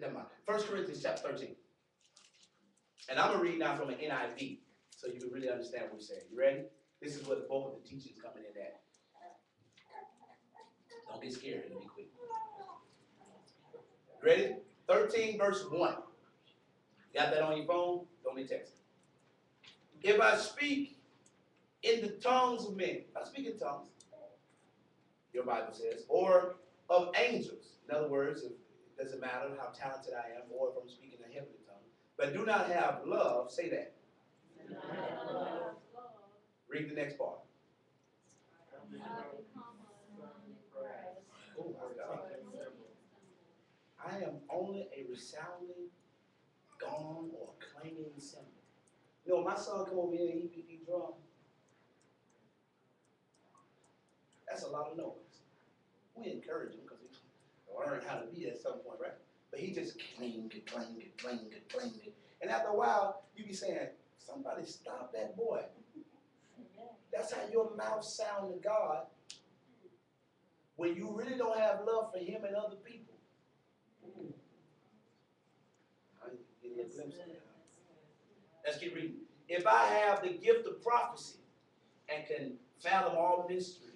never mind. 1 Corinthians chapter 13. And I'm going to read now from an NIV so you can really understand what we're saying. You ready? This is where the bulk of the teaching is coming in at. Don't get scared. It'll be quick. Ready? 13 verse 1. Got that on your phone? Don't be texting. If I speak in the tongues of men, I speak in tongues, your Bible says, or of angels. In other words, it doesn't matter how talented I am or if I'm speaking a heavenly tongue, but do not have love, say that. Read the next part. Oh my God. I am only a resounding gong or clanging cymbal. You know, my son come over here and he beat the drum. That's a lot of noise. We encourage him because he learned how to be at some point, right? But he just clang, clang, clang, clang. And after a while, you be saying, somebody stop that boy. That's how your mouth sounds to God when you really don't have love for him and other people. Let's keep reading. If I have the gift of prophecy and can fathom all mysteries,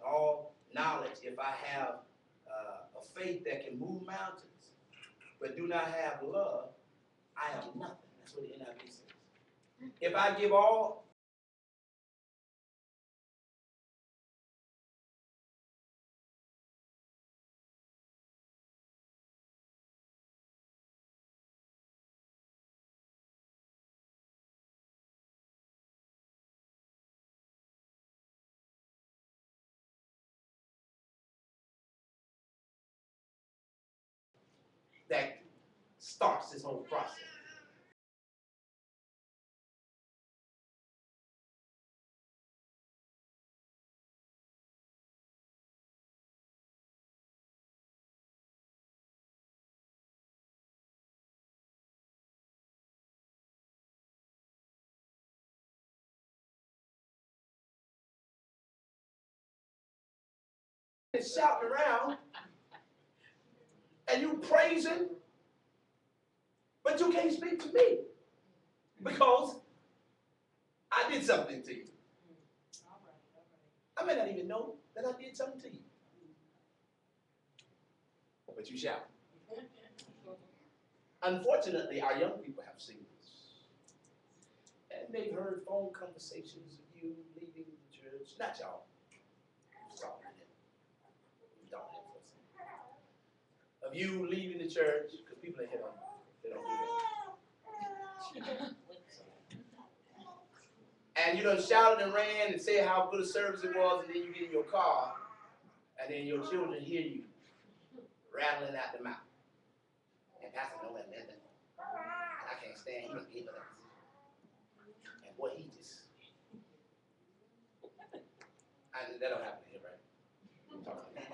all knowledge, if I have a faith that can move mountains, but do not have love, I am nothing. That's what the NIV says. If I give all that starts this whole process. It's shouting around and you praising, but you can't speak to me because I did something to you. I may not even know that I did something to you, but you shout. Unfortunately, our young people have seen this, and they've heard phone conversations of you leaving the church. Not y'all. Sorry. Of you leaving the church, because people in here they don't do that. And you done shouted and ran and said how good a service it was, and then you get in your car, and then your children hear you rattling out the mouth. And Pastor Noel, and I can't stand him either. And boy, he just, that don't happen here, right? I'm talking about that.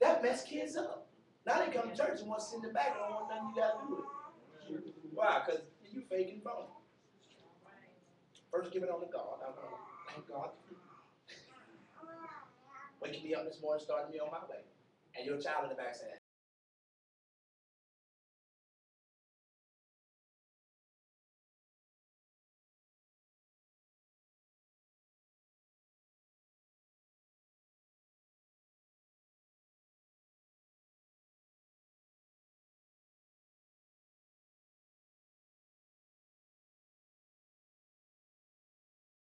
That mess kids up. Now they come to church and want to sit in the back and don't want nothing you got to do with it. Why? Because you faking phony. First, give it on to God. Thank God. Waking me up this morning, starting me on my way. And your child in the back saying,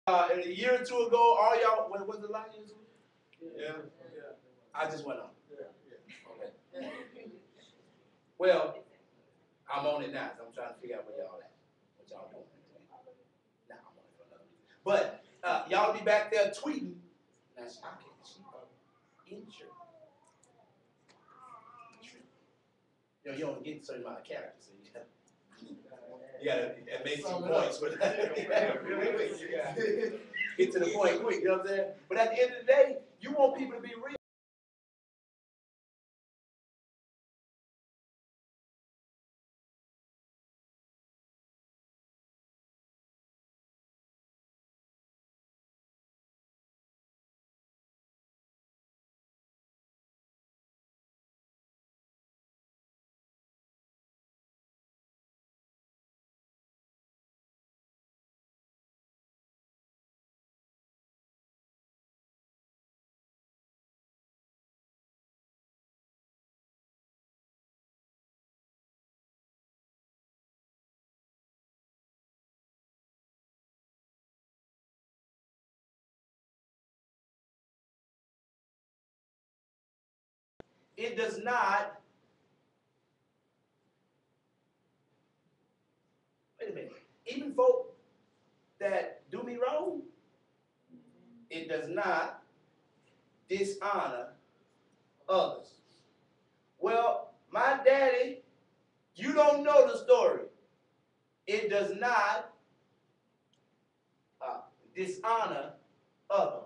a year or two ago, all y'all, what was the last year? Yeah. I just went on. Okay. Well, I'm on it now. So I'm trying to figure out where y'all at. What y'all doing? Nah, I'm on it for another reason. But y'all be back there tweeting. Now, I can't see in church. You know, you don't get a certain amount of characters, so you gotta make some points with that. Get to the point quick, you know what I'm saying? But at the end of the day, you want people to be real. It does not, wait a minute, even folk that do me wrong, it does not dishonor others. Well, my daddy, you don't know the story. It does not dishonor others,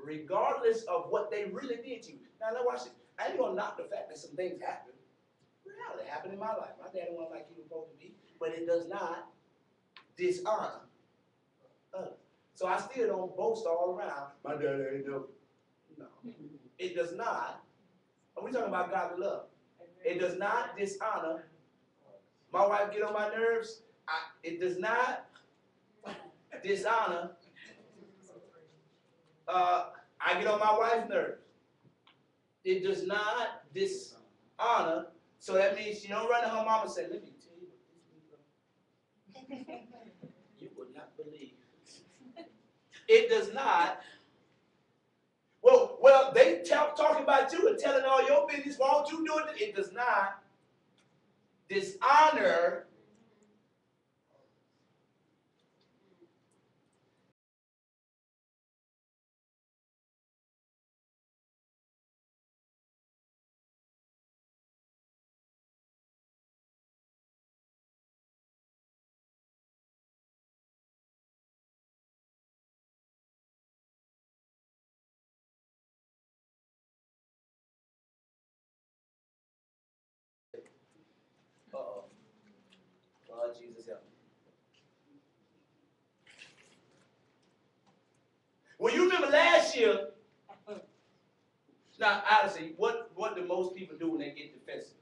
regardless of what they really did to you. Now, let's watch this. I ain't gonna knock the fact that some things happen. Reality happened in my life. My daddy wasn't like he was supposed to be, but it does not dishonor others. So I still don't boast all around. My daddy ain't no. No, it does not. And we're talking about godly love. It does not dishonor. My wife get on my nerves. It does not dishonor. I get on my wife's nerves. It does not dishonor. So that means she don't run to her mama and say, let me tell you what this is. You would not believe. It does not. Well, they talking about you and telling all your business. Why don't you do it? It does not dishonor. Uh-oh. Lord Jesus help me. Well, you remember last year. Now, honestly, what do most people do when they get defensive?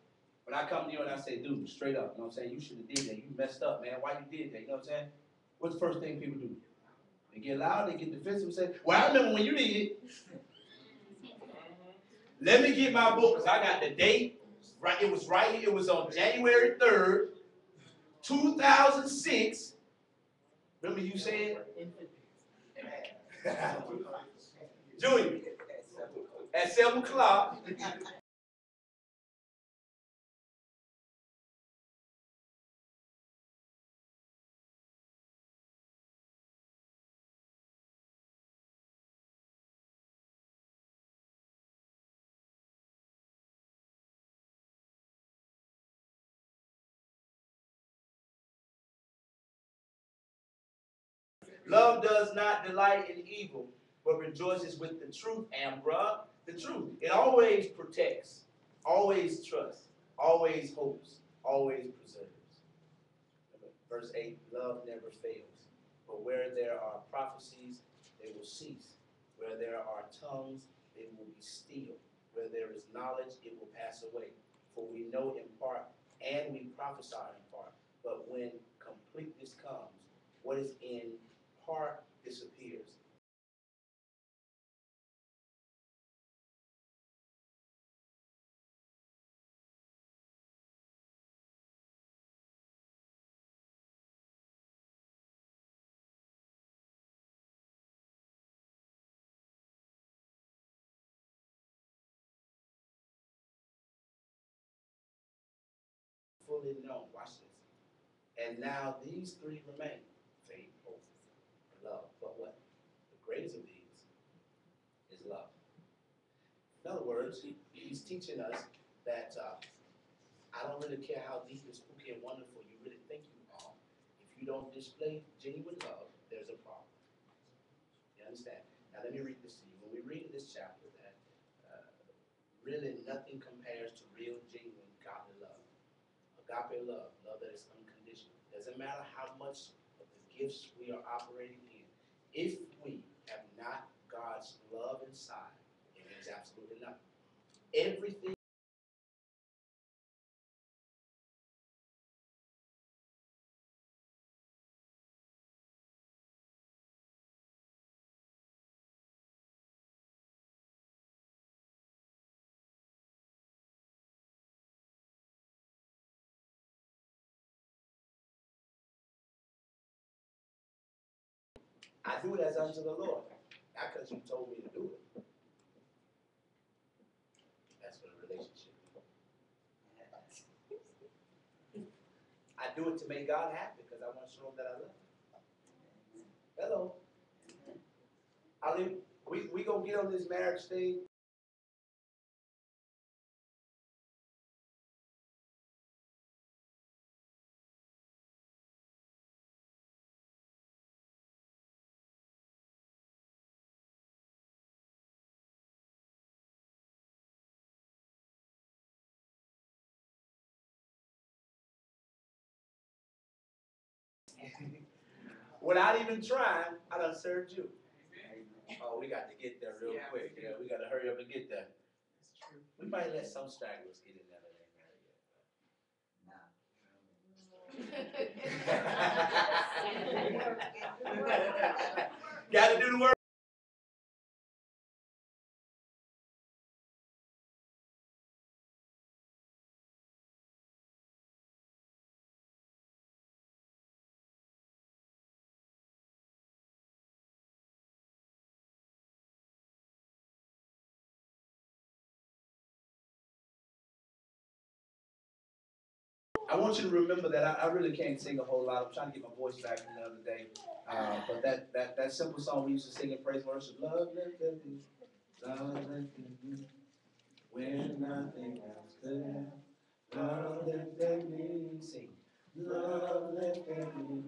When I come to you and I say, dude, straight up, you know what I'm saying? You should have did that. You messed up, man. Why you did that? You know what I'm saying? What's the first thing people do? They get loud, they get defensive and say, well, I remember when you did it. Let me get my book, because I got the date. Right, it was right here. It was on January 3rd, 2006. Remember you said? Junior, at 7 o'clock. Love does not delight in evil, but rejoices with the truth, Ambra. The truth. It always protects, always trusts, always hopes, always preserves. Verse 8, love never fails. But where there are prophecies, they will cease. Where there are tongues, they will be still. Where there is knowledge, it will pass away. For we know in part, and we prophesy in part. But when completeness comes, what is in part disappears. Fully known. Watch this. And now these three remain: faith, hope, and love. But what? The greatest of these is love. In other words, he's teaching us that I don't really care how deep and spooky and wonderful you really think you are. If you don't display genuine love, there's a problem. You understand? Now let me read this to you. When we read in this chapter that really nothing compares to real, genuine, godly love. Agape love, love that is unconditional. Doesn't matter how much of the gifts we are operating in. If we have not God's love inside, it means absolutely nothing. Everything. I do it as unto the Lord. Not because you told me to do it. That's what a relationship is. I do it to make God happy because I want to show him that I love him. Hello. I mean, we gonna get on this marriage thing. Without even trying, I done served you. Oh, we got to get there real quick. Yeah, we got to hurry up and get there. We might let some stragglers get in there that ain't married yet. Got to do the work. I want you to remember that I really can't sing a whole lot. I'm trying to get my voice back from the other day. But that simple song we used to sing in praise and worship, love lifted me, love lifted me, when nothing else could help. Love lifted me, sing, love lifted me.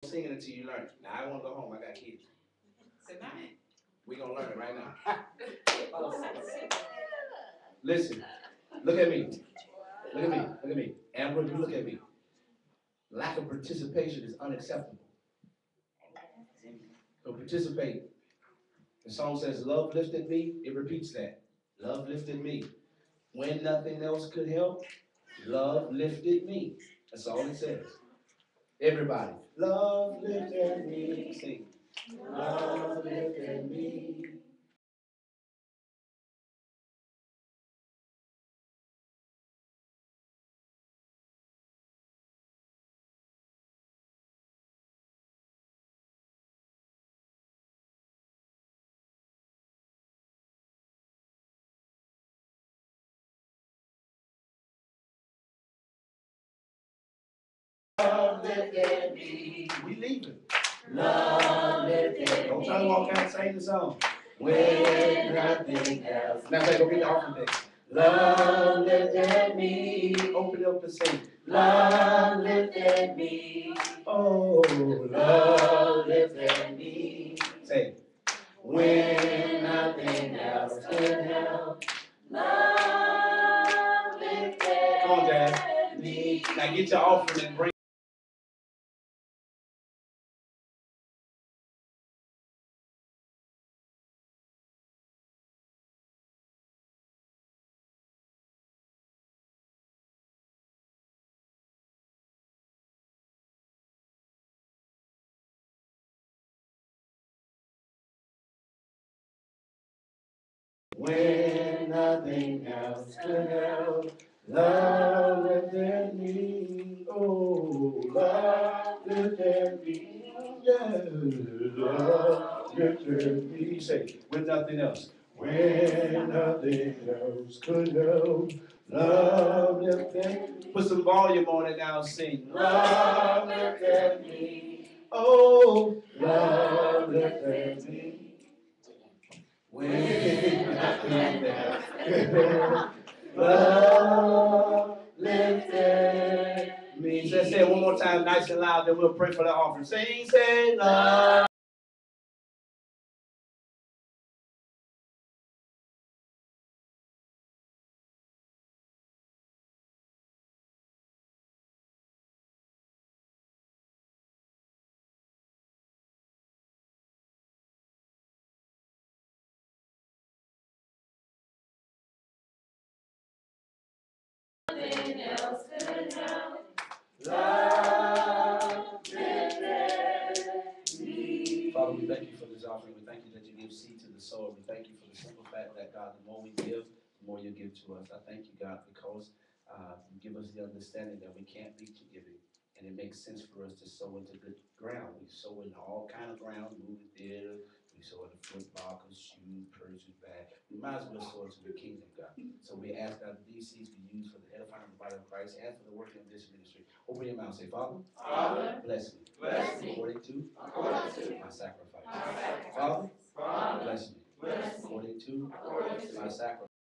Singing until you learn it. Now I want to go home. I got kids. Tonight. We're gonna learn it right now. Listen, look at me. Look at me. Look at me. Amber, you look at me. Lack of participation is unacceptable. So participate. The song says, love lifted me. It repeats that. Love lifted me. When nothing else could help, love lifted me. That's all it says. Everybody. Love lifted me. Sing. Love lifted me. Love lifted me. We leaving. Love lifted me. Don't try to walk out and sing the song. When nothing else. Now say, go get the offering day. Love lifted me. Open it up and sing. Love lifted me. Oh, love lifted me. Say, when nothing else could help. Love lifted me. Come on, Jazz. Now get your offering and bring. When nothing else could help, love lifted me. Oh, love lifted me. Yeah, love lifted me. Say, when nothing else. When nothing else could help, love lifted me. Put some volume on it now. Sing, love lifted me. Oh, love lifted me. When nothing else, love lifted me. Let's say it one more time, nice and loud, then we'll pray for the offering. Sing, say, love. Nothing else could help. Love lifted We thank you for this offering. We thank you that you give seed to the sower. We thank you for the simple fact that, God, the more we give, the more you give to us. I thank you, God, because you give us the understanding that we can't be too giving. And it makes sense for us to sow into good ground. We sow into all kind of ground, movie theater. We sow into foot lockers, shoes, purses, bags. We might as well sow into the kingdom, God. So we ask God that these seeds be used for the edifying of the body of Christ and for the working of this ministry. Open your mouth, say, Father, Father, bless me. bless me. According to my sacrifice. My sacrifice. Father, Father, bless me. bless me. According to According to my sacrifice.